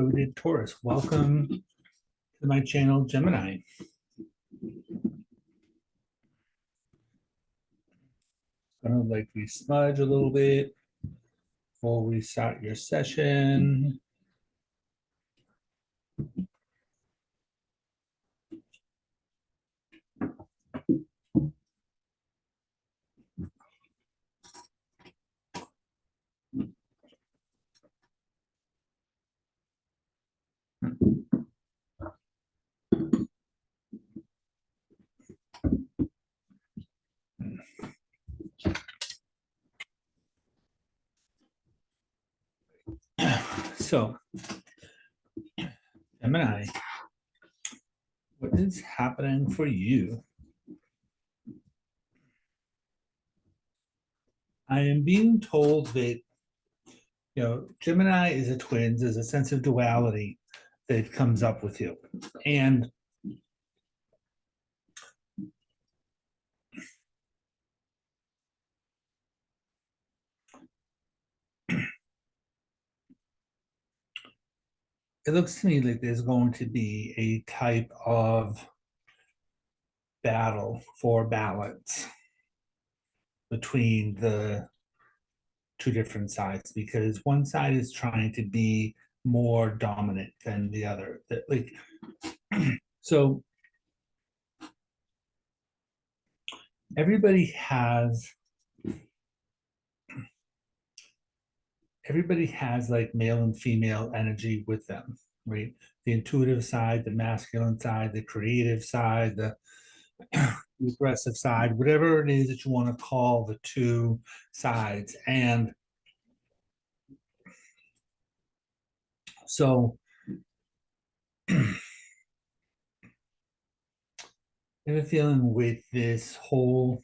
So we did Taurus. Welcome to my channel, Gemini. Gonna like smudge a little bit before we start your session. So, Gemini, what is happening for you? I am being told that, Gemini is a twins, there's a sense of duality that comes up with you. And it looks to me like there's going to be a type of battle for balance between the two different sides, because one side is trying to be more dominant than the other. So everybody has like male and female energy with them, right? The intuitive side, the masculine side, the creative side, the aggressive side, whatever it is that you want to call the two sides. And so I have a feeling with this whole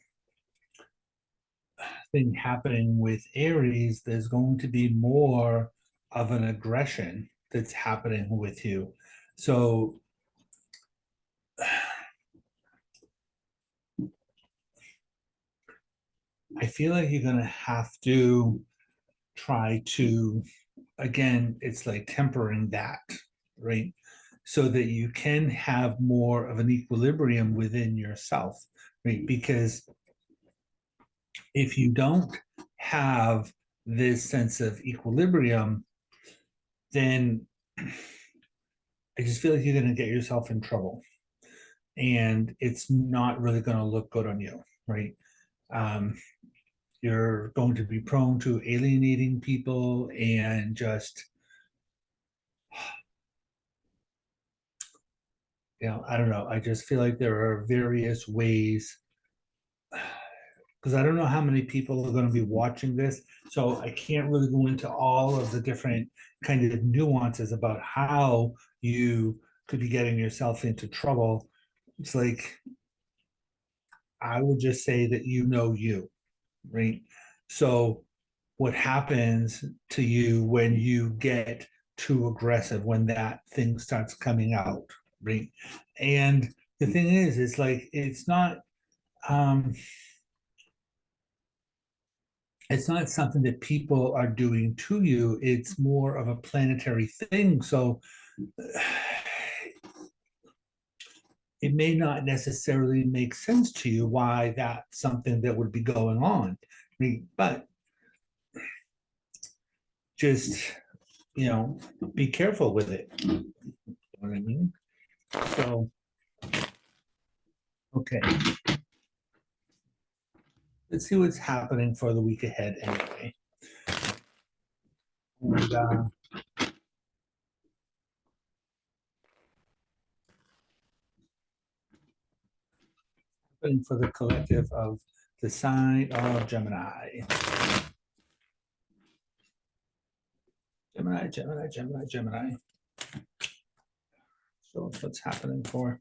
thing happening with Aries, there's going to be more of an aggression that's happening with you. So I feel like you're going to have to try to, again, it's like tempering that, right? So that you can have more of an equilibrium within yourself, right? Because if you don't have this sense of equilibrium, then I just feel like you're going to get yourself in trouble. And it's not really going to look good on you, right? You're going to be prone to alienating people and just, I don't know. I just feel like there are various ways, because I don't know how many people are going to be watching this. So I can't really go into all of the different kind of nuances about how you could be getting yourself into trouble. It's like, I would just say that you, right? So what happens to you when you get too aggressive, when that thing starts coming out, right? And the thing is, it's like um it's not something that people are doing to you, it's more of a planetary thing. So it may not necessarily make sense to you why that's something that would be going on, right? But just, be careful with it. You know what I mean? So, okay. Let's see what's happening for the week ahead anyway. And, for the collective of the sign of Gemini. Gemini. So what's happening for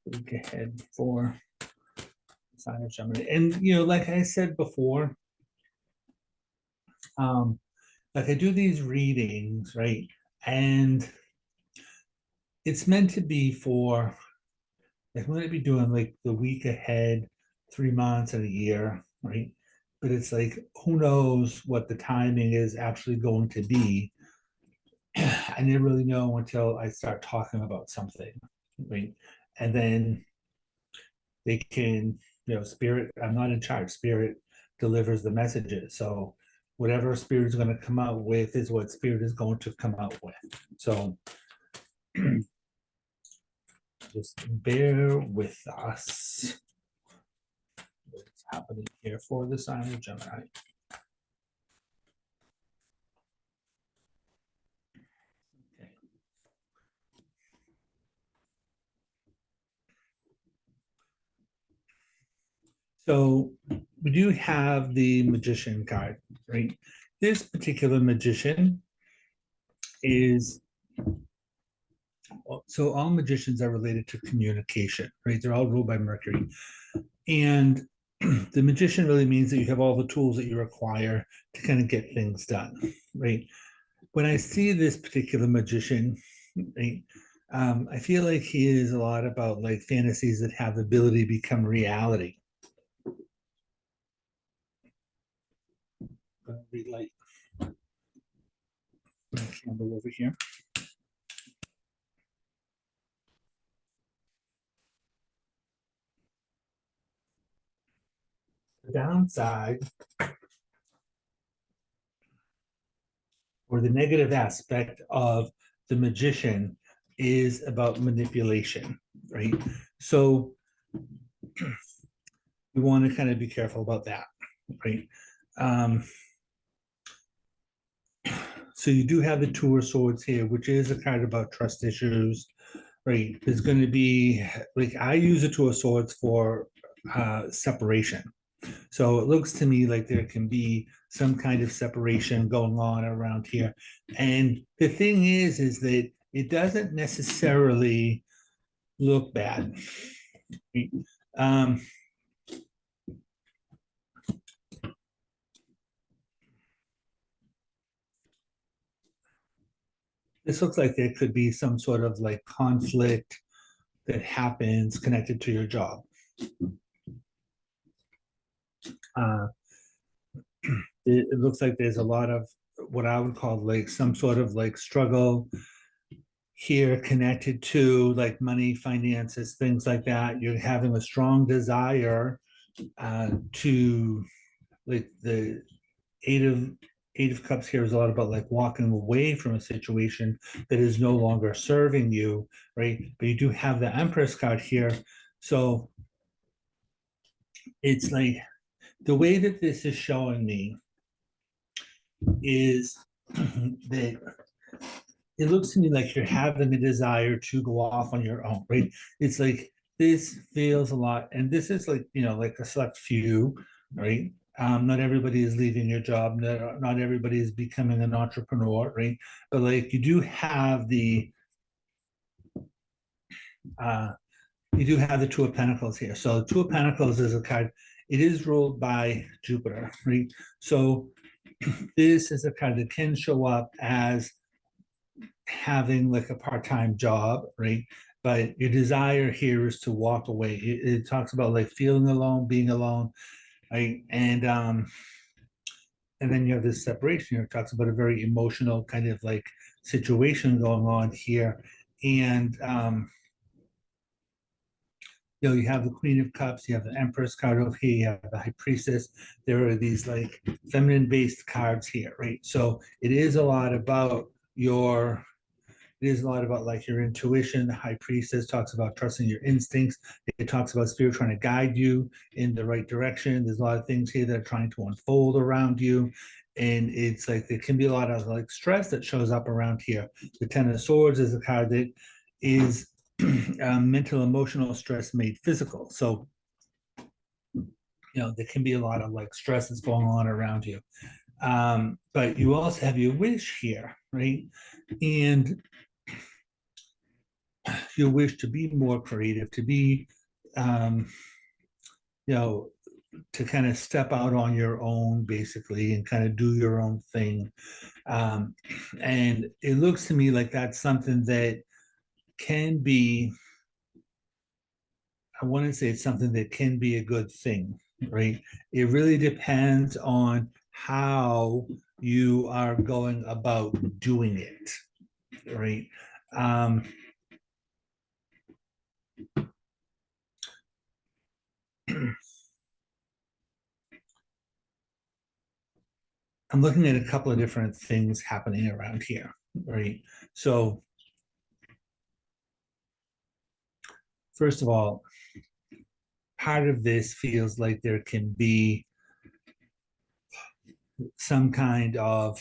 the week ahead for the sign of Gemini. And, like I said before, like I do these readings, right? And it's meant to be for, like, I'm going to be doing like the week ahead, 3 months and a year, right? But it's like, who knows what the timing is actually going to be I never really know until I start talking about something, right? And then they can, spirit, I'm not in charge, spirit delivers the messages. So whatever spirit is going to come out with is what spirit is going to come out with. So just bear with us. What's happening here for the sign of Gemini? Okay. So we do have the magician card, right? This particular magician is, so all magicians are related to communication, right? They're all ruled by Mercury. And the magician really means that you have all the tools that you require to kind of get things done, right? When I see this particular magician, right, I feel like he is a lot about like fantasies that have the ability to become reality. I'm gonna relight my candle over here. The downside or the negative aspect of the magician is about manipulation, right? So we want to kind of be careful about that, right? Um, so you do have the Two of Swords here, which is a card about trust issues, right? There's going to be, like, I use the Two of Swords for separation. So it looks to me like there can be some kind of separation going on around here. And the thing is that it doesn't necessarily look bad. Um, this looks like there could be some sort of like conflict that happens connected to your job. Uh, it looks like there's a lot of what I would call like some sort of like struggle here connected to like money, finances, things like that. You're having a strong desire to like the eight of eight of cups here is a lot about like walking away from a situation that is no longer serving you, right? But you do have the Empress card here. So it's like the way that this is showing me is that it looks to me like you're having a desire to go off on your own, right? It's like this feels a lot, and this is like, like a select few, right? Not everybody is leaving your job, not everybody is becoming an entrepreneur, right? But like uh, you do have the Two of Pentacles here. So the Two of Pentacles is a card, it is ruled by Jupiter, right? So this is a card that can show up as having like a part-time job, right? But your desire here is to walk away. It talks about like feeling alone, being alone, right? And then you have this separation here. It talks about a very emotional kind of like situation going on here. And you have the Queen of Cups, you have the Empress card over here, you have the High Priestess. There are these like feminine-based cards here, right? So it is a lot about it is a lot about like your intuition. The High Priestess talks about trusting your instincts. It talks about spirit trying to guide you in the right direction. There's a lot of things here that are trying to unfold around you. And it's like there can be a lot of like stress that shows up around here. The Ten of Swords is a card that is mental, emotional stress made physical. So, there can be a lot of like stress that's going on around you. But you also have your wish here, right? And your wish to be more creative, to be, you know, to kind of step out on your own, basically, and kind of do your own thing. Um, and it looks to me like that's something that can be, I want to say it's something that can be a good thing, right? It really depends on how you are going about doing it. right? Um, I'm looking at a couple of different things happening around here, right? So, first of all, part of this feels like there can be some kind of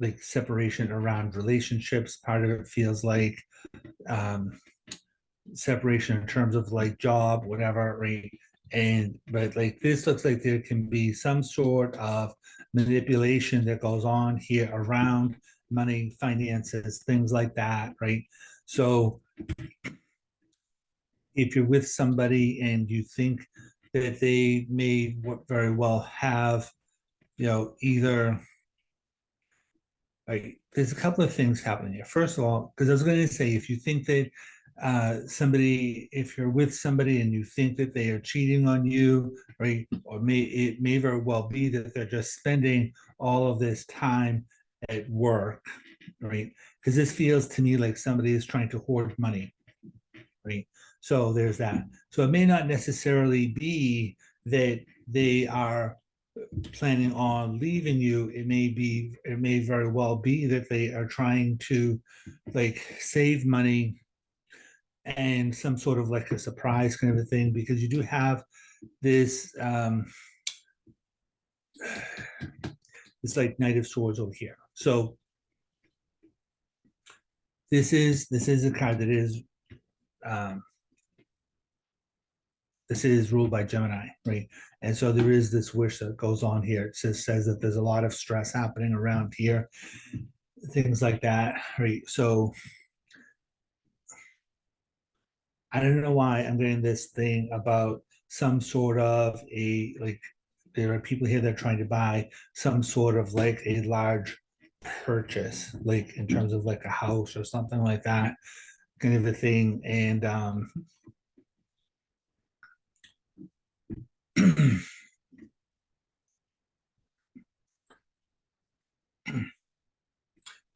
like separation around relationships. Part of it feels like um, separation in terms of like job, whatever, right? And but like this looks like there can be some sort of manipulation that goes on here around money, finances, things like that, right? So if you're with somebody and you think that they may very well have, either like there's a couple of things happening here. First of all, because I was going to say, if you think that if you're with somebody and you think that they are cheating on you, right, or it may very well be that they're just spending all of this time at work, right? Because this feels to me like somebody is trying to hoard money, right? So there's that. So it may not necessarily be that they are planning on leaving you. It may very well be that they are trying to like save money and some sort of like a surprise kind of a thing, because you do have this this like Knight of Swords over here. So this is a card that is um this is ruled by Gemini, right? And so there is this wish that goes on here. It says that there's a lot of stress happening around here, things like that, right? So I don't know why I'm getting this thing about some sort of a like there are people here that are trying to buy some sort of like a large purchase, like in terms of like a house or something like that, kind of a thing. And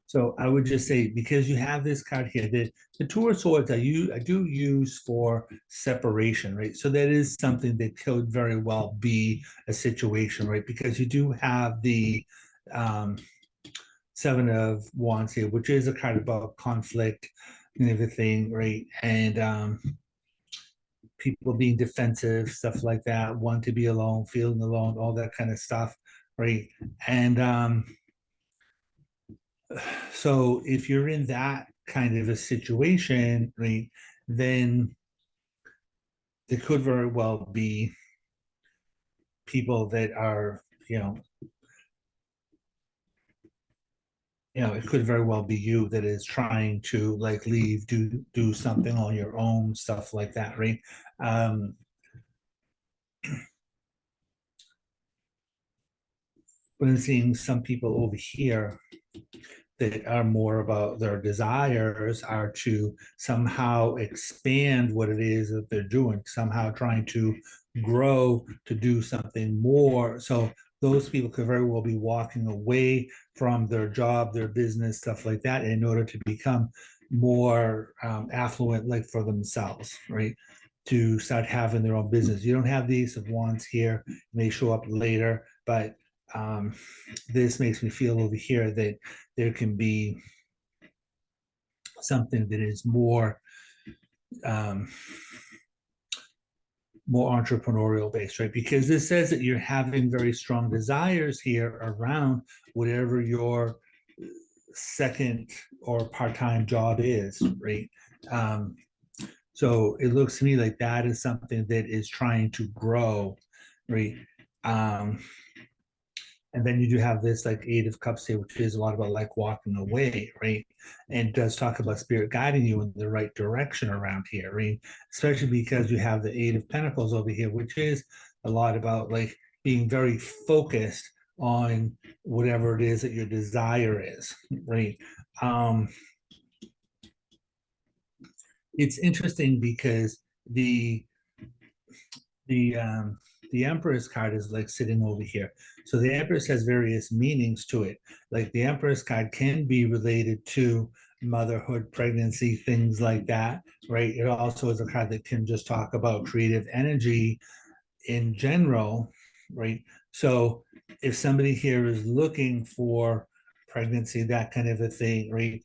so I would just say, because you have this card here, the Two of Swords I do use for separation, right? So that is something that could very well be a situation, right? Because you do have the um, Seven of Wands here, which is a card about conflict and everything, right? And people being defensive, stuff like that, want to be alone, feeling alone, all that kind of stuff, right? And so if you're in that kind of a situation, right, then there could very well be people that are, it could very well be you that is trying to like leave, do something on your own, stuff like that, right? Um, but I'm seeing some people over here that are more about their desires are to somehow expand what it is that they're doing, somehow trying to grow to do something more. So those people could very well be walking away from their job, their business, stuff like that, in order to become more affluent, like for themselves, right? To start having their own business. You don't have the Ace of Wands here, it may show up later, but um, this makes me feel over here that there can be something that is um, more entrepreneurial based, right? Because this says that you're having very strong desires here around whatever your second or part-time job is, right? Um, so it looks to me like that is something that is trying to grow, right? Um, And then you do have this like Eight of Cups here, which is a lot about like walking away, right? And it does talk about spirit guiding you in the right direction around here, right? Especially because you have the Eight of Pentacles over here, which is a lot about like being very focused on whatever it is that your desire is, right? Um, it's interesting because the the Empress card is like sitting over here. So the Empress has various meanings to it. Like the Empress card can be related to motherhood, pregnancy, things like that, right? It also is a card that can just talk about creative energy in general, right? So if somebody here is looking for pregnancy, that kind of a thing, right?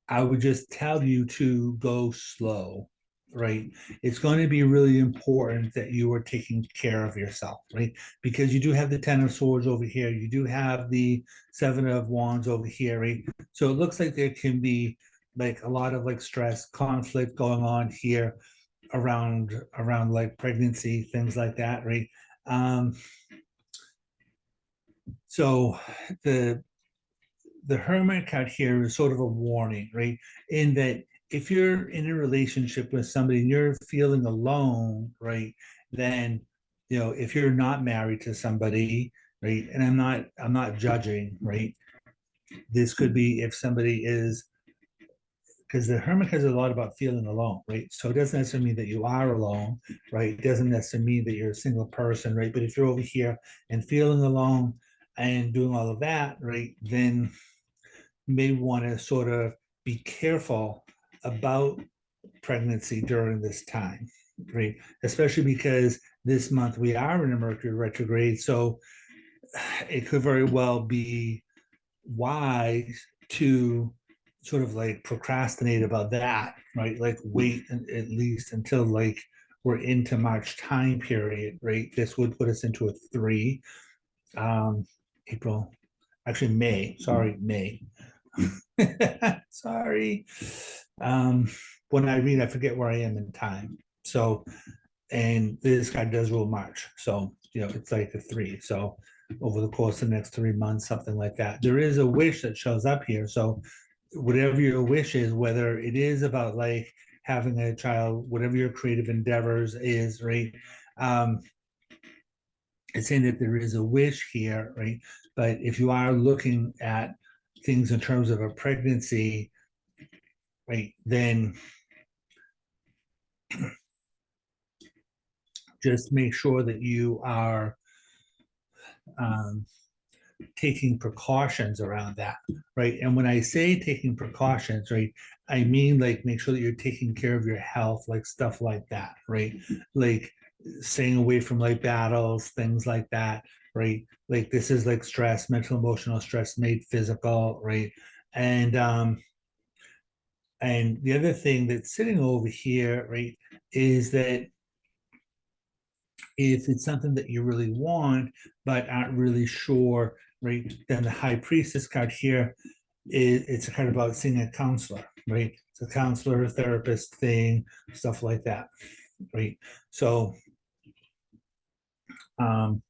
I would just tell you to go slow, right? It's going to be really important that you are taking care of yourself, right? Because you do have the Ten of Swords over here, you do have the Seven of Wands over here, right? So it looks like there can be like a lot of like stress, conflict going on here around like pregnancy, things like that, right? So the the Hermit card here is sort of a warning, right? In that if you're in a relationship with somebody and you're feeling alone, right, then if you're not married to somebody, right, and I'm not judging, right? This could be if somebody is, because the Hermit has a lot about feeling alone, right? So it doesn't necessarily mean that you are alone, right? It doesn't necessarily mean that you're a single person, right? But if you're over here and feeling alone and doing all of that, right, then may want to sort of be careful about pregnancy during this time, right? Especially because this month we are in a Mercury retrograde. So it could very well be wise to sort of like procrastinate about that, right? Like wait at least until like we're into March time period, right? This would put us into a 3. April, actually May, sorry, May. Sorry. When I read, I forget where I am in time. So, and this guy does rule March. So, it's like a 3. So, over the course of the next 3 months, something like that. There is a wish that shows up here. So, whatever your wish is, whether it is about like having a child, whatever your creative endeavors is, right? It's saying that there is a wish here, right? But if you are looking at things in terms of a pregnancy, right, then just make sure that you are um, taking precautions around that, right? And when I say taking precautions, right, I mean like make sure that you're taking care of your health, like stuff like that, right? Like staying away from like battles, things like that, right? Like this is like stress, mental, emotional stress made physical, right? And and the other thing that's sitting over here, right, is that if it's something that you really want but aren't really sure, right, then the High Priestess card here it's kind of about seeing a counselor, right? It's a counselor, a therapist thing, stuff like that, right? So um,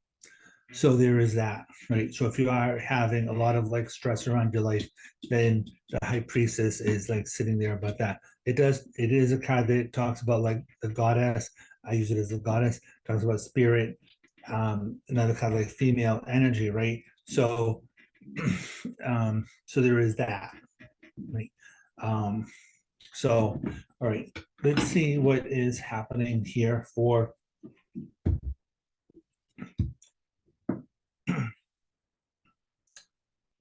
so there is that, right? So if you are having a lot of like stress around your life, then the High Priestess is like sitting there about that. It is a card that talks about like the goddess. I use it as a goddess, talks about spirit, another card like female energy, right? So so there is that, right? Um, so all right, let's see what is happening here for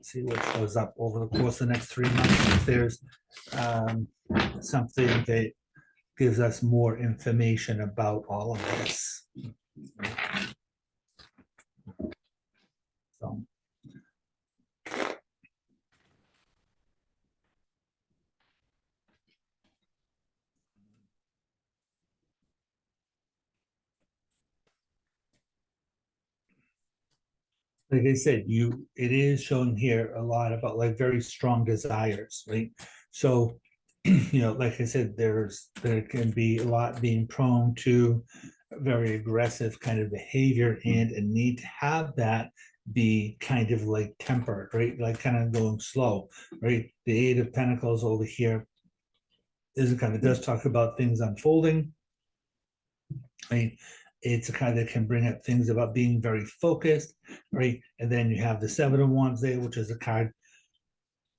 see what shows up over the course of the next 3 months. If there's um, something that gives us more information about all of this. So, like I said, it is showing here a lot about like very strong desires, right? So, like I said, there can be a lot being prone to very aggressive kind of behavior and a need to have that be kind of like tempered, right? Like kind of going slow, right? The Eight of Pentacles over here is a kind of does talk about things unfolding, right? It's a kind that can bring up things about being very focused, right? And then you have the Seven of Wands there, which is a card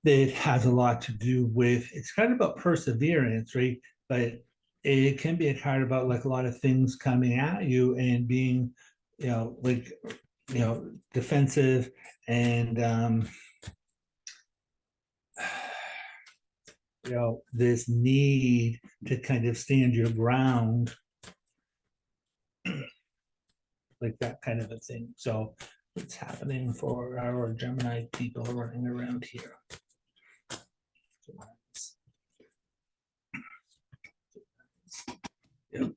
that has a lot to do with, it's kind of about perseverance, right? But it can be a card about like a lot of things coming at you and being, like, defensive and, this need to kind of stand your ground, like that kind of a thing. So what's happening for our Gemini people running around here? Yep.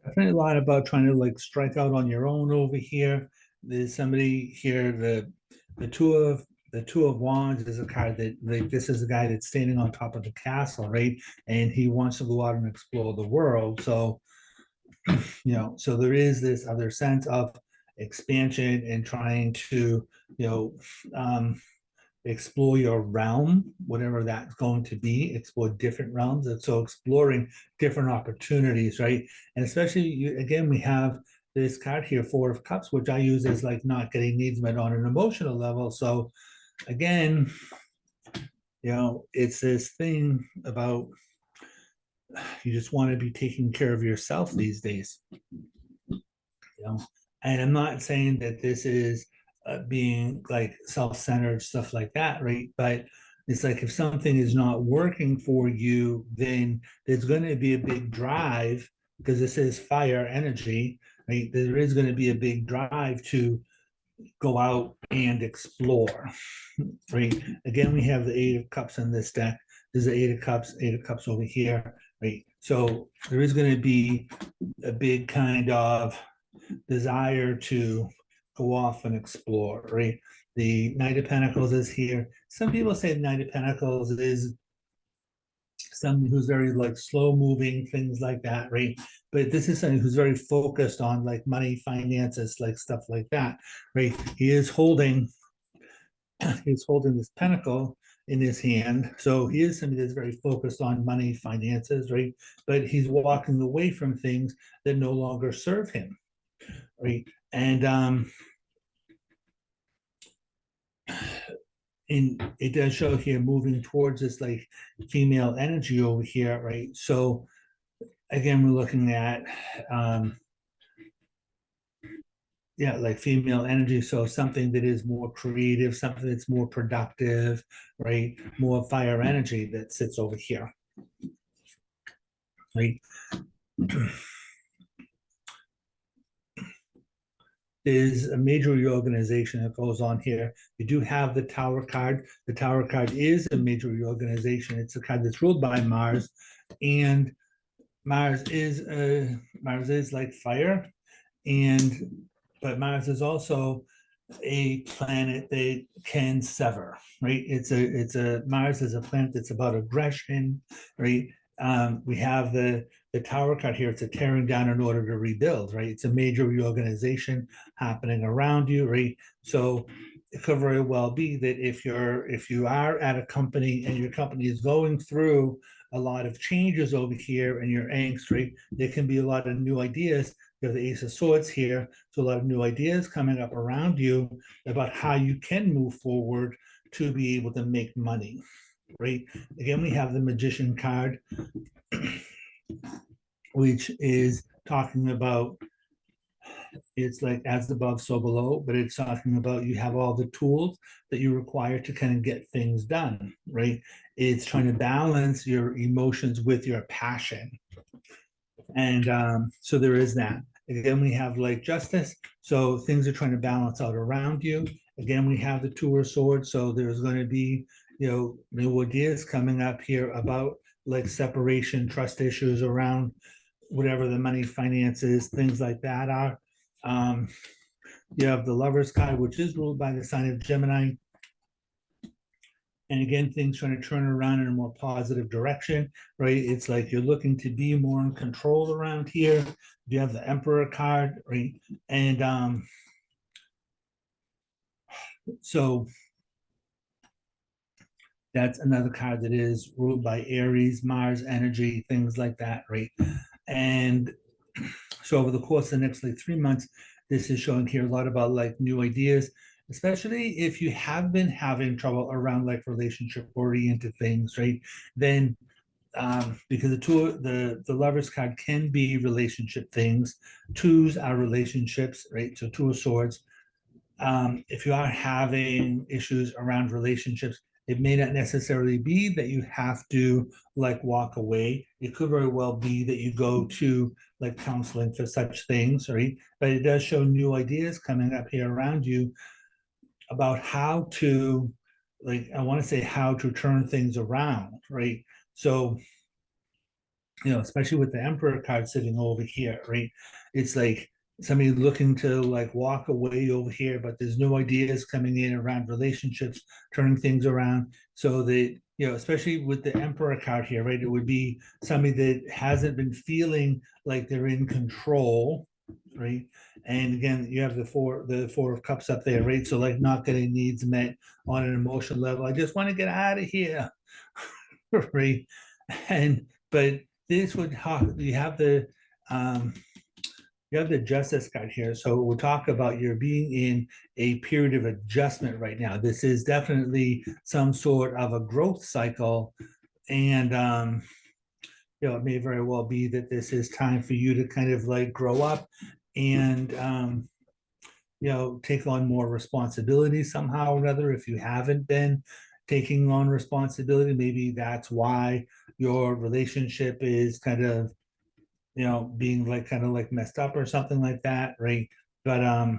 Definitely a lot about trying to like strike out on your own over here. There's somebody here, the two of wands is a card that, like, this is a guy that's standing on top of the castle, right? And he wants to go out and explore the world. So, so there is this other sense of expansion and trying to, explore your realm, whatever that's going to be, explore different realms. And so exploring different opportunities, right? And especially, again, we have this card here, Four of Cups, which I use as like not getting needs met on an emotional level. So again, it's this thing about you just want to be taking care of yourself these days. And I'm not saying that this is being like self-centered stuff like that, right? But it's like if something is not working for you, then there's going to be a big drive, because this is fire energy, right? There is going to be a big drive to go out and explore, right? Again, we have the Eight of Cups in this deck. There's the Eight of Cups over here, right? So there is going to be a big kind of desire to go off and explore, right? The Knight of Pentacles is here. Some people say the Knight of Pentacles is somebody who's very like slow moving, things like that, right? But this is somebody who's very focused on like money, finances, like stuff like that, right? He's holding this pentacle in his hand. So he is somebody that's very focused on money, finances, right? But he's walking away from things that no longer serve him, right? And it does show here moving towards this like female energy over here, right? So again, we're looking at like female energy. So something that is more creative, something that's more productive, right? More fire energy that sits over here, right? Is a major reorganization that goes on here. You do have the Tower card. The Tower card is a major reorganization. It's a card that's ruled by Mars, and Mars is like fire, but Mars is also a planet that can sever, right? It's a Mars is a planet that's about aggression, right? We have the Tower card here. It's a tearing down in order to rebuild, right? It's a major reorganization happening around you, right? So it could very well be that if you are at a company and your company is going through a lot of changes over here and you're angst, right? There can be a lot of new ideas. You have the Ace of Swords here, so a lot of new ideas coming up around you about how you can move forward to be able to make money, right? Again, we have the Magician card, which is talking about, it's like as above, so below, but it's talking about you have all the tools that you require to kind of get things done, right? It's trying to balance your emotions with your passion. And so there is that. Again, we have like justice. So things are trying to balance out around you. Again, we have the Two of Swords. So there's going to be, new ideas coming up here about like separation, trust issues around whatever the money, finances, things like that are. You have the Lover's card, which is ruled by the sign of Gemini. And again, things trying to turn around in a more positive direction, right? It's like you're looking to be more in control around here. You have the Emperor card, right? And so that's another card that is ruled by Aries, Mars energy, things like that, right? And so over the course of the next like 3 months, this is showing here a lot about like new ideas. especially if you have been having trouble around like relationship oriented things, right? Then because the lovers card can be relationship things. Twos are relationships, right? So two of swords. If you are having issues around relationships, it may not necessarily be that you have to like walk away. It could very well be that you go to like counseling for such things, right? But it does show new ideas coming up here around you about how to, like, I want to say how to turn things around, right? So, especially with the Emperor card sitting over here, right? It's like somebody looking to like walk away over here, but there's no ideas coming in around relationships, turning things around. So that, especially with the Emperor card here, right? It would be somebody that hasn't been feeling like they're in control, right? And again, you have the four of cups up there, right? So like not getting needs met on an emotional level. I just want to get out of here, right? And but this would um, you have the justice card here. So we'll talk about you're being in a period of adjustment right now. This is definitely some sort of a growth cycle, and it may very well be that this is time for you to kind of like grow up and take on more responsibility somehow or another. If you haven't been taking on responsibility, maybe that's why your relationship is kind of being like kind of like messed up or something like that, right? But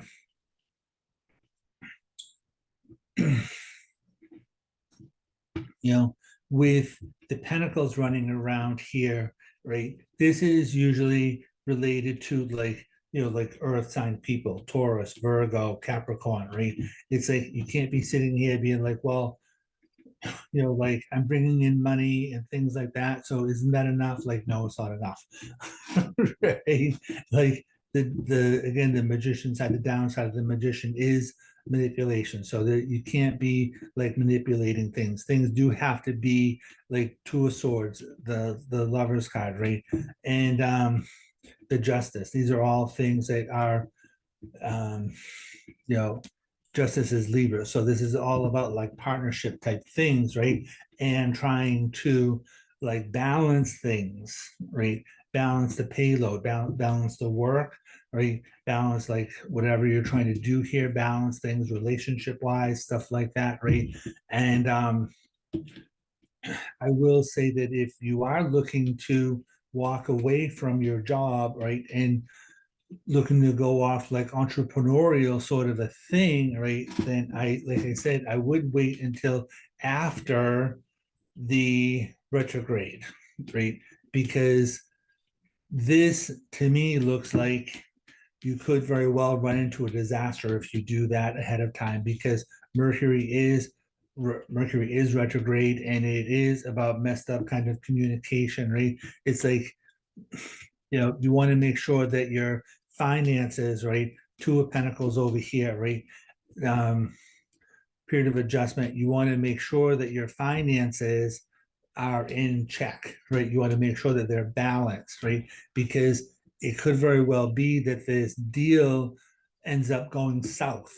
you know with the pentacles running around here, right, this is usually related to like earth sign people, Taurus, Virgo, Capricorn, right? It's like you can't be sitting here being like, well, like I'm bringing in money and things like that. So isn't that enough? Like, no, it's not enough. Right? Like the again, the magician side, the downside of the magician is manipulation. So that you can't be like manipulating things. Things do have to be like two of swords, the lover's card, right? And the justice. These are all things that are um, you know, justice is Libra. So this is all about like partnership type things, right? And trying to like balance things, right? Balance the payload, balance the work, right? Balance like whatever you're trying to do here, balance things relationship wise, stuff like that, right? And I will say that if you are looking to walk away from your job, right, and looking to go off like entrepreneurial sort of a thing, right, then like I said, I would wait until after the retrograde, right? Because this to me looks like you could very well run into a disaster if you do that ahead of time, because Mercury is Mercury is retrograde, and it is about messed up kind of communication, right? It's like you want to make sure that your finances, right? Two of Pentacles over here, right? Um, Period of adjustment. You want to make sure that your finances are in check, right? You want to make sure that they're balanced, right? Because it could very well be that this deal ends up going south,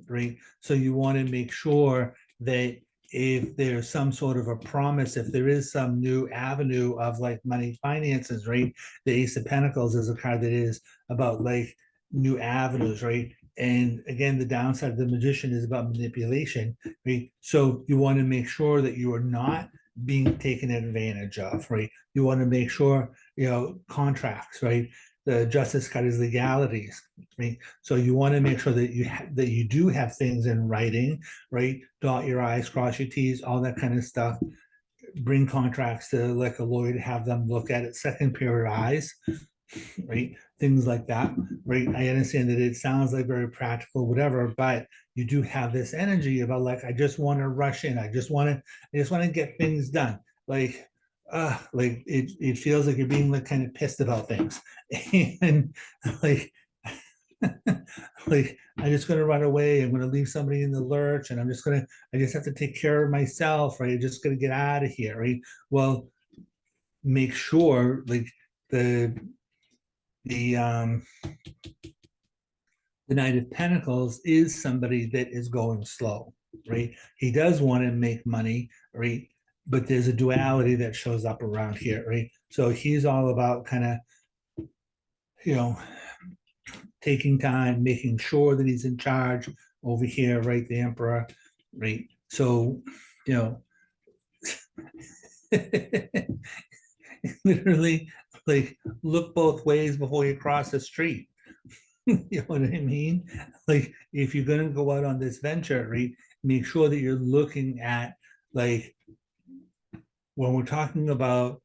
right? So you want to make sure that if there's some sort of a promise, if there is some new avenue of like money finances, right? The Ace of Pentacles is a card that is about like new avenues, right? And again, the downside of the magician is about manipulation, right? So you want to make sure that you are not being taken advantage of, right? You want to make sure, contracts, right? The justice card is legalities, right? So you want to make sure that that you do have things in writing, right? Dot your I's, cross your T's, all that kind of stuff. Bring contracts to like a lawyer to have them look at it, second pair of eyes, right? Things like that, right? I understand that it sounds like very practical, whatever, but you do have this energy about like, I just want to rush in. I just want to get things done. Like it feels like you're being like kind of pissed about things. And like, like I'm just gonna run away. I'm gonna leave somebody in the lurch, and I just have to take care of myself, right? I'm just gonna get out of here, right? Well, make sure like the the The Knight of Pentacles is somebody that is going slow, right? He does want to make money, right? But there's a duality that shows up around here, right? So he's all about kind of, you know, taking time, making sure that he's in charge over here, right? The Emperor, right? So, you know, literally, like, look both ways before you cross the street. You know what I mean? Like, if you're gonna go out on this venture, right, make sure that you're looking at, like, when we're talking about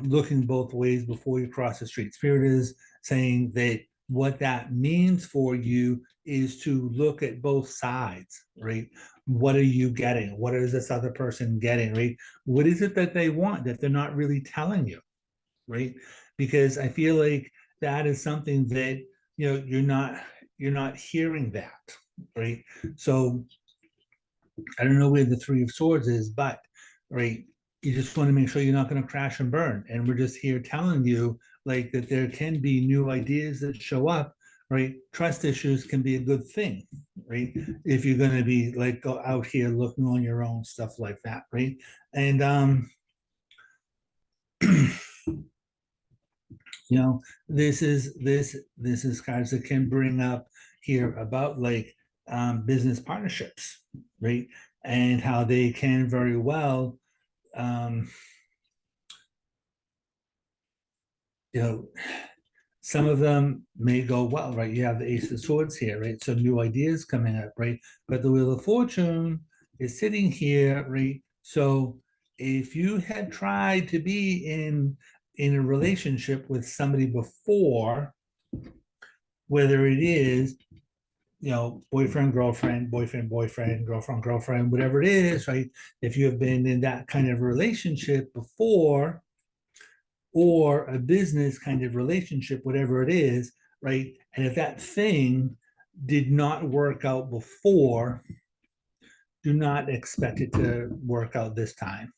looking both ways before you cross the street. Spirit is saying that what that means for you is to look at both sides, right? What are you getting? What is this other person getting, right? What is it that they want that they're not really telling you, right? Because I feel like that is something that, you know, you're not hearing that, right? So I don't know where the Three of Swords is, but right, you just want to make sure you're not going to crash and burn. And we're just here telling you, like, that there can be new ideas that show up, right? Trust issues can be a good thing, right? If you're going to be like go out here looking on your own, stuff like that, right? And you know, this is cards that can bring up here about, like, business partnerships, right? And how they can very well, um, you know, some of them may go well, right? You have the Ace of Swords here, right? So new ideas coming up, right? But the Wheel of Fortune is sitting here, right? So if you had tried to be in a relationship with somebody before, whether it is, you know, boyfriend, girlfriend, boyfriend, boyfriend, girlfriend, girlfriend, whatever it is, right? If you have been in that kind of relationship before, or a business kind of relationship, whatever it is, right? And if that thing did not work out before, do not expect it to work out this time,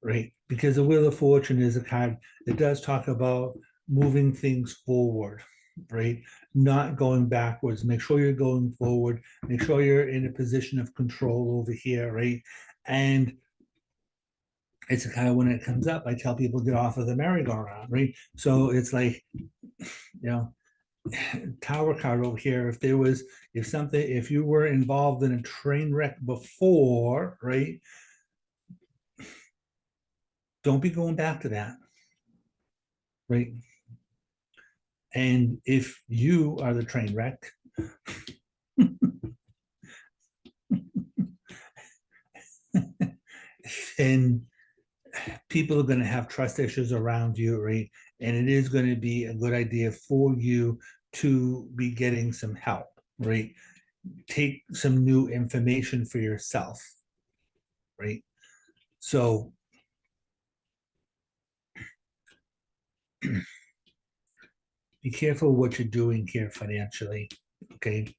right? Because the Wheel of Fortune is a card that does talk about moving things forward, right? Not going backwards. Make sure you're going forward. Make sure you're in a position of control over here, right? And it's kind of, when it comes up, I tell people get off of the merry-go-round, right? So it's like, you know, Tower card over here. If you were involved in a train wreck before, right? Don't be going back to that, right? And if you are the train wreck, then people are going to have trust issues around you, right? And it is going to be a good idea for you to be getting some help, right? Take some new information for yourself, right? So be careful what you're doing here financially, okay?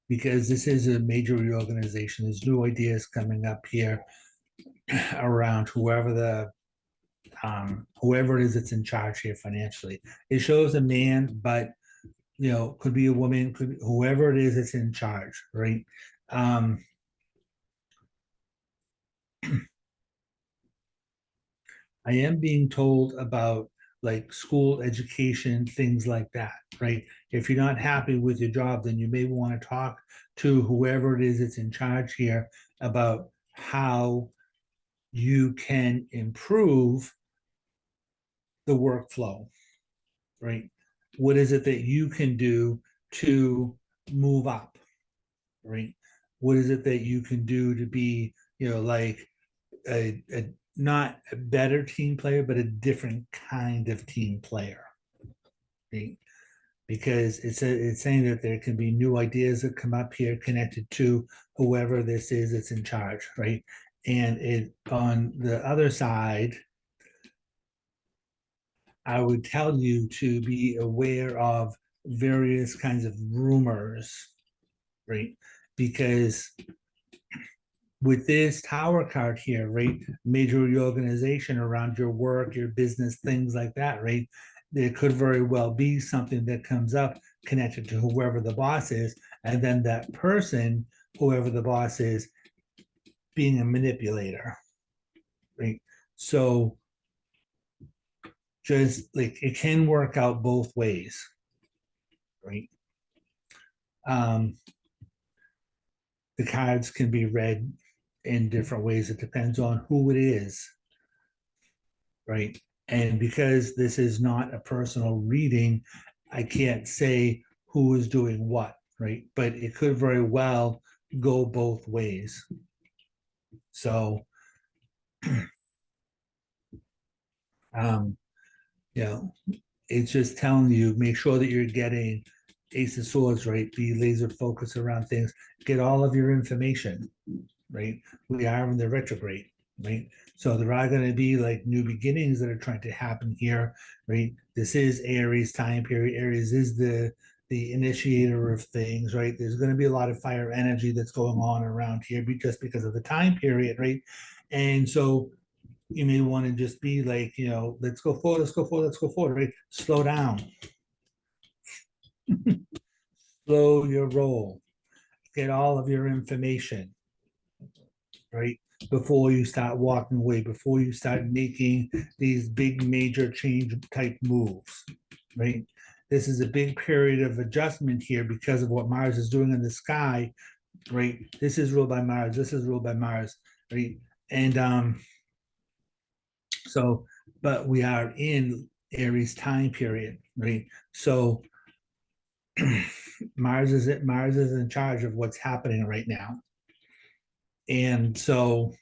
Because this is a major reorganization. There's new ideas coming up here around whoever it is that's in charge here financially. It shows a man, but, you know, could be a woman, could be whoever it is that's in charge, right? Um, I am being told about, like, school education, things like that, right? If you're not happy with your job, then you may want to talk to whoever it is that's in charge here about how you can improve the workflow, right? What is it that you can do to move up, right? What is it that you can do to be, you know, like a not a better team player, but a different kind of team player, right? Because it's saying that there can be new ideas that come up here connected to whoever this is that's in charge, right? And it on the other side, I would tell you to be aware of various kinds of rumors, right? Because with this tower card here, right? Major reorganization around your work, your business, things like that, right? There could very well be something that comes up connected to whoever the boss is, and then that person, whoever the boss is, being a manipulator, right? So just like it can work out both ways, right? Um, the cards can be read in different ways. It depends on who it is, right? And because this is not a personal reading, I can't say who is doing what, right? But it could very well go both ways. So, um, you know, it's just telling you, make sure that you're getting Ace of Swords, right? Be laser focused around things. Get all of your information, right? We are in the retrograde, right? So there are going to be like new beginnings that are trying to happen here, right? This is Aries time period. Aries is the initiator of things, right? There's going to be a lot of fire energy that's going on around here just because of the time period, right? And so you may want to just be like, let's go forward, let's go forward, let's go forward, right? Slow down, slow your roll, get all of your information, right? Before you start walking away, before you start making these big major change type moves, right? This is a big period of adjustment here because of what Mars is doing in the sky, right? This is ruled by Mars, this is ruled by Mars, right? And so, but we are in Aries time period, right? So Mars is in charge of what's happening right now. And so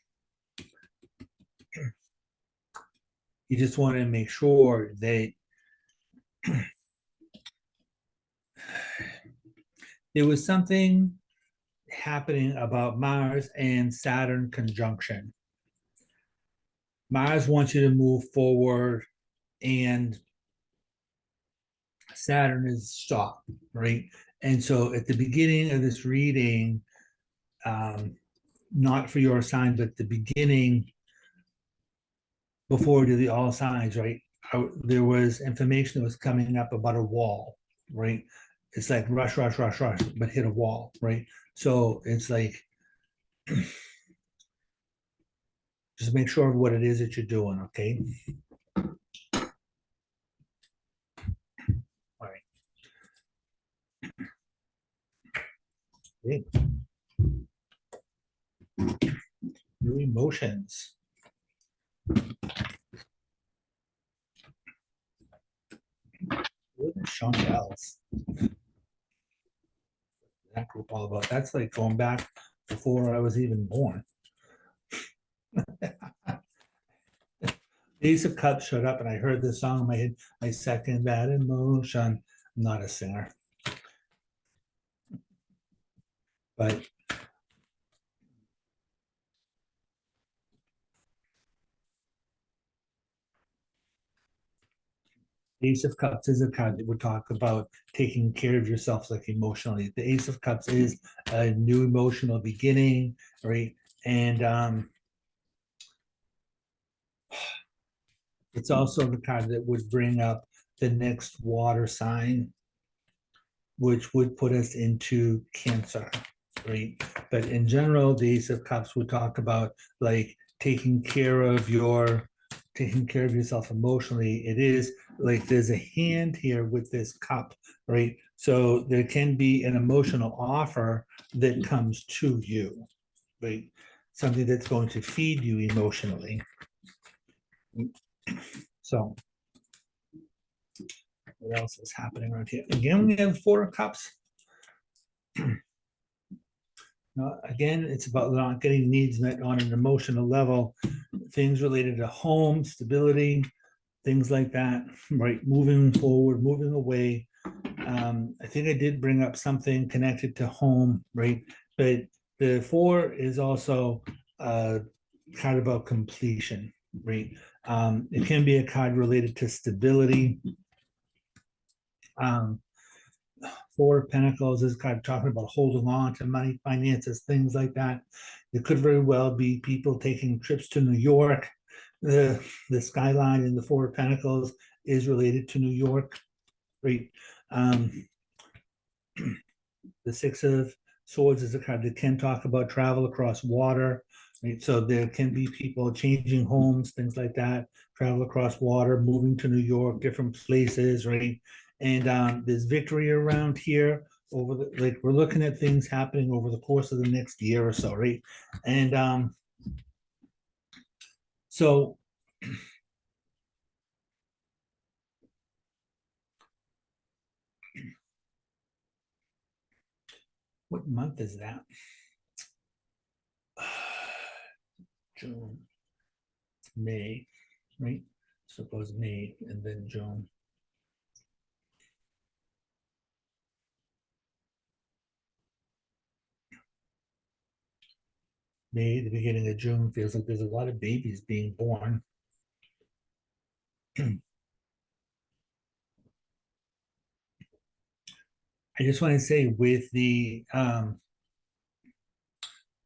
you just want to make sure that there was something happening about Mars and Saturn conjunction. Mars wants you to move forward, and Saturn is stopped, right? And so at the beginning of this reading, not for your sign, but the beginning before we do the all signs, right? There was information that was coming up about a wall, right? It's like rush, rush, rush, rush, but hit a wall, right? So it's like just make sure of what it is that you're doing, okay? All right. Okay. Your emotions. What is Chantel's? That group all about? That's like going back before I was even born. Ace of Cups showed up and I heard this song in my head. I second that emotion. I'm not a singer. But Ace of Cups is a card that would talk about taking care of yourself, like emotionally. The Ace of Cups is a new emotional beginning, right? And it's also the card that would bring up the next water sign, which would put us into Cancer, right? But in general, the Ace of Cups would talk about like taking care of yourself emotionally. It is like there's a hand here with this cup, right? So there can be an emotional offer that comes to you, right? Something that's going to feed you emotionally. So what else is happening around here? Again, we have Four of Cups. Again, it's about not getting needs met on an emotional level, things related to home, stability, things like that, right? Moving forward, moving away. I think I did bring up something connected to home, right? But the four is also a card about completion, right? It can be a card related to stability. Four of Pentacles is kind of talking about holding on to money, finances, things like that. It could very well be people taking trips to New York. The skyline in the Four of Pentacles is related to New York, right? The Six of Swords is a card that can talk about travel across water, right? So there can be people changing homes, things like that, travel across water, moving to New York, different places, right? And there's victory around here over the, like, we're looking at things happening over the course of the next year or so, right? And so what month is that? June, May, right? So it goes May and then June. May, the beginning of June, feels like there's a lot of babies being born. I just want to say with the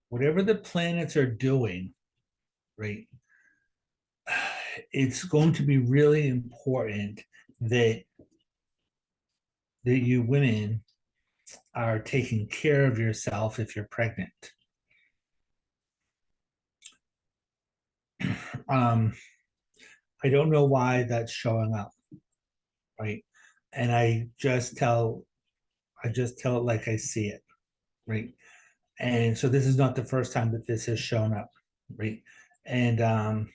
whatever the planets are doing, right? It's going to be really important that you women are taking care of yourself if you're pregnant. Um, I don't know why that's showing up, right? And I just tell it like I see it, right? And so this is not the first time that this has shown up, right? And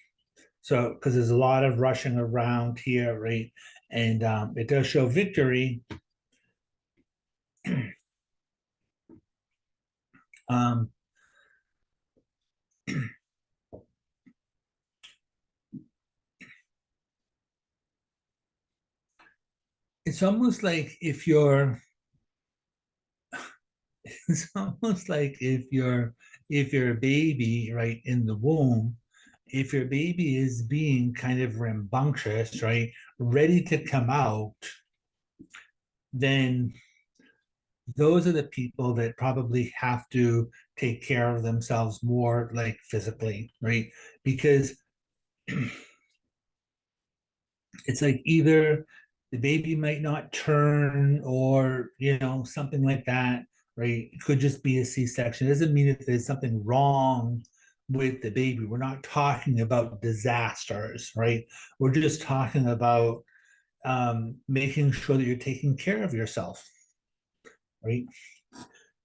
so because there's a lot of rushing around here, right? And it does show victory. um, it's almost like if you're it's almost like if you're a baby right in the womb, if your baby is being kind of rambunctious, right, ready to come out, then those are the people that probably have to take care of themselves more, like physically, right? Because it's like either the baby might not turn or something like that, right? It could just be a C-section. It doesn't mean that there's something wrong with the baby. We're not talking about disasters, right? We're just talking about making sure that you're taking care of yourself, right?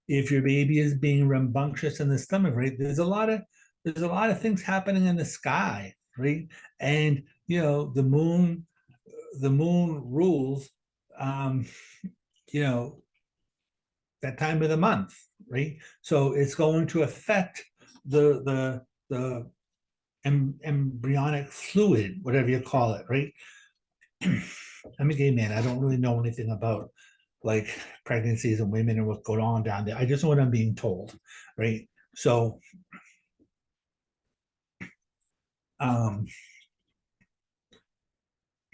If your baby is being rambunctious in the stomach, right? There's a lot of things happening in the sky, right? And the moon rules um you know that time of the month, right? So it's going to affect the embryonic fluid, whatever you call it, right? I'm a gay man. I don't really know anything about like pregnancies and women and what's going on down there. I just know what I'm being told, right? So um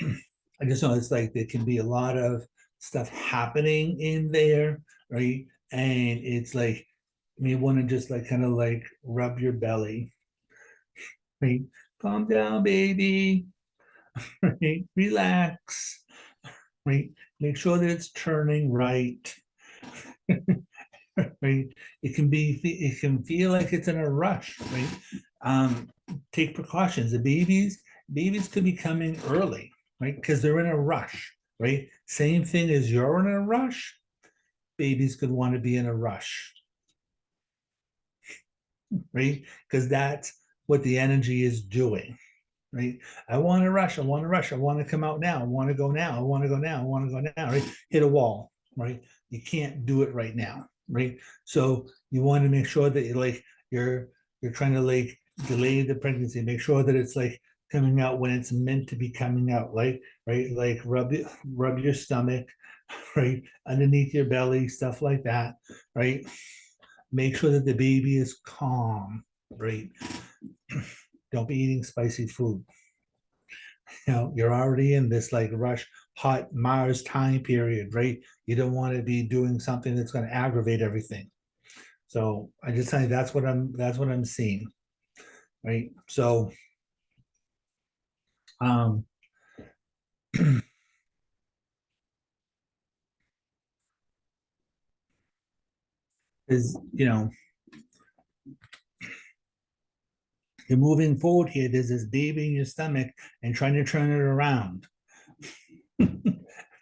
I just know it's like there can be a lot of stuff happening in there, right? And it's like you may want to just like kind of like rub your belly, right? Calm down, baby, right? Relax, right? Make sure that it's turning right, right? It can feel like it's in a rush, right? Take precautions. Babies could be coming early, right? Because they're in a rush, right? Same thing as you're in a rush, babies could want to be in a rush, right? Because that's what the energy is doing, right? I want to rush. I want to rush. I want to come out now. I want to go now. I want to go now. I want to go now, right? Hit a wall, right? You can't do it right now, right? So you want to make sure that you're trying to like delay the pregnancy, make sure that it's like coming out when it's meant to be coming out, like right, like rub your stomach, right, underneath your belly, stuff like that, right? Make sure that the baby is calm, right? Don't be eating spicy food. You're already in this like rush. hot Mars time period, right? You don't want to be doing something that's going to aggravate everything. So I just tell you that's what I'm seeing, right? So um is you're moving forward here. There's this baby in your stomach and trying to turn it around.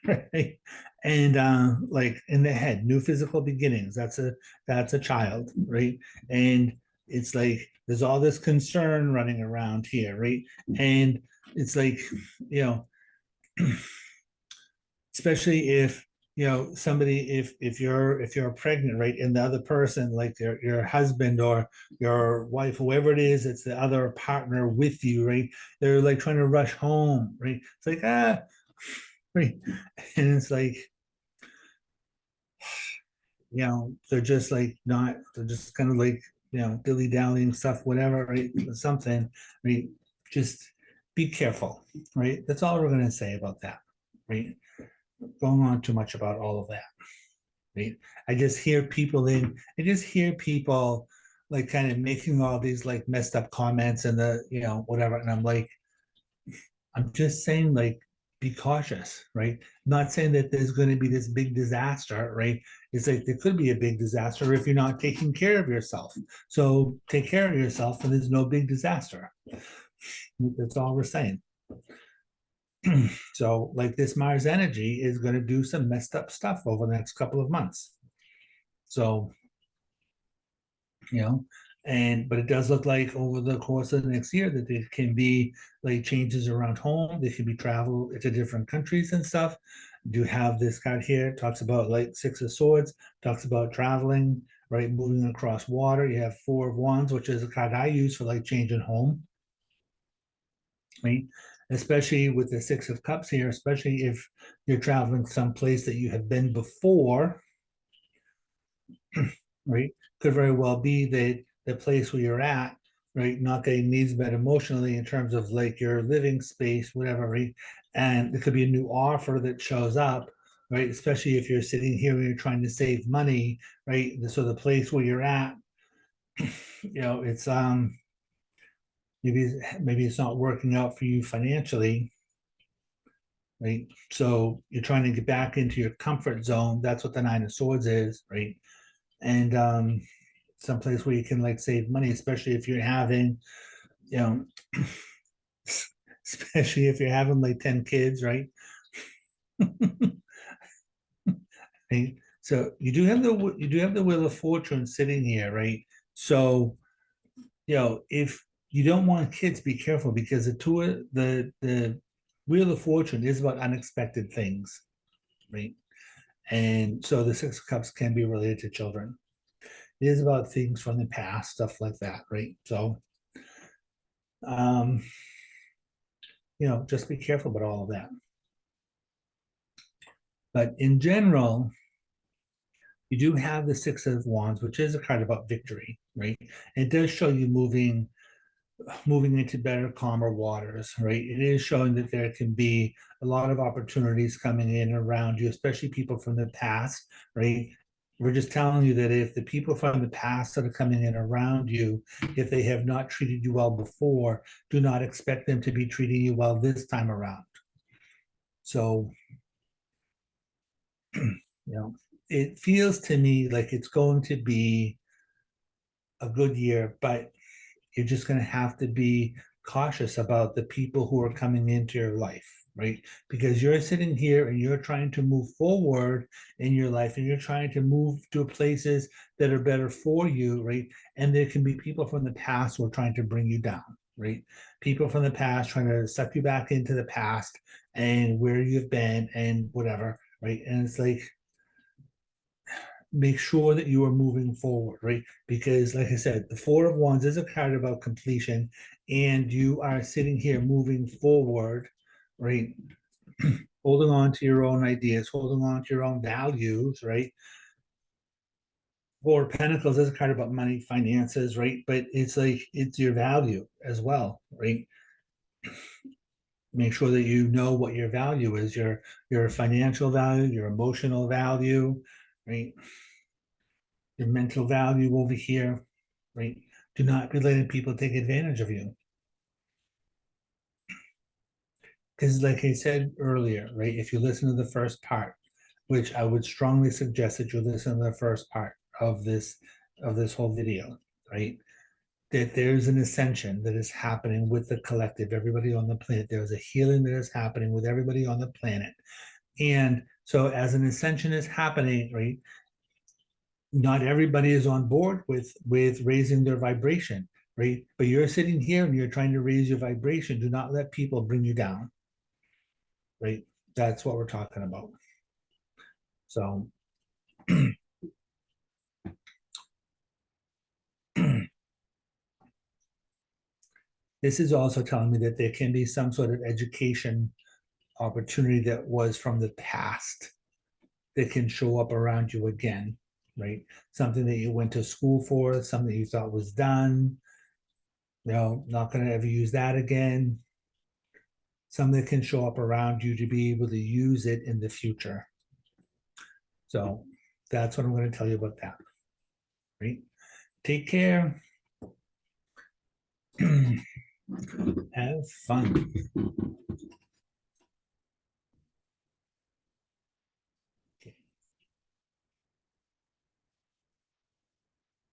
Right? And like in the head, new physical beginnings. That's a child, right? And it's like there's all this concern running around here, right? And it's like, you know, especially if somebody, if you're pregnant, right, and the other person, like your husband or your wife, whoever it is, it's the other partner with you, right, they're like trying to rush home, right, it's like right, and it's like they're just like not, they're just kind of like dilly dallying stuff, whatever, right, something, right, just be careful, right, that's all we're going to say about that, right, going on too much about all of that. Right? I just hear people like kind of making all these like messed up comments and the, whatever. And I'm like, I'm just saying, like, be cautious, right? Not saying that there's going to be this big disaster, right? It's like there could be a big disaster if you're not taking care of yourself. So take care of yourself and there's no big disaster. That's all we're saying. So, like, this Mars energy is going to do some messed up stuff over the next couple of months. So, you know but it does look like over the course of the next year that there can be like changes around home. There can be travel to different countries and stuff. Do have this card here, talks about like Six of Swords, talks about traveling, right, moving across water. You have Four of Wands, which is a card I use for like changing home, right, especially with the Six of Cups here, especially if you're traveling someplace that you have been before, right? Could very well be that the place where you're at, right, not getting needs met emotionally in terms of like your living space, whatever, right? And it could be a new offer that shows up, right? Especially if you're sitting here and you're trying to save money, right? So the place where you're at, it's maybe it's not working out for you financially, right? So you're trying to get back into your comfort zone. That's what the Nine of Swords is, right? And someplace where you can like save money, especially if you're having, you know, especially if you're having like 10 kids, right? Right? So you do have the Wheel of Fortune sitting here, right? So, if you don't want kids, be careful because the Wheel of Fortune is about unexpected things, right? And so the Six of Cups can be related to children. It is about things from the past, stuff like that, right? So um just be careful about all of that. But in general, you do have the Six of Wands, which is a card about victory, right? It does show you moving into better, calmer waters, right? It is showing that there can be a lot of opportunities coming in around you, especially people from the past, right? We're just telling you that if the people from the past that are coming in around you, if they have not treated you well before, do not expect them to be treating you well this time around. So, it feels to me like it's going to be a good year, but you're just going to have to be cautious about the people who are coming into your life, right? Because you're sitting here and you're trying to move forward in your life and you're trying to move to places that are better for you, right? And there can be people from the past who are trying to bring you down, right? People from the past trying to suck you back into the past and where you've been and whatever, right? And it's like, make sure that you are moving forward, right? Because, like I said, the Four of Wands is a card about completion, and you are sitting here moving forward, right? Holding on to your own ideas, holding on to your own values, right? Four of Pentacles is a card about money, finances, right? But it's like it's your value as well, right? make sure that you know what your value is, your financial value, your emotional value, right? Your mental value over here, right? Do not be letting people take advantage of you. Because like I said earlier, right, if you listen to the first part, which I would strongly suggest that you listen to the first part of this whole video, right? That there's an ascension that is happening with the collective, everybody on the planet. There's a healing that is happening with everybody on the planet. And so as an ascension is happening, right, not everybody is on board with raising their vibration, right? But you're sitting here and you're trying to raise your vibration. Do not let people bring you down, right? That's what we're talking about. So this is also telling me that there can be some sort of education opportunity that was from the past that can show up around you again, right? Something that you went to school for, something you thought was done, not going to ever use that again. Something that can show up around you to be able to use it in the future. So that's what I'm going to tell you about that, right? Take care. Have fun.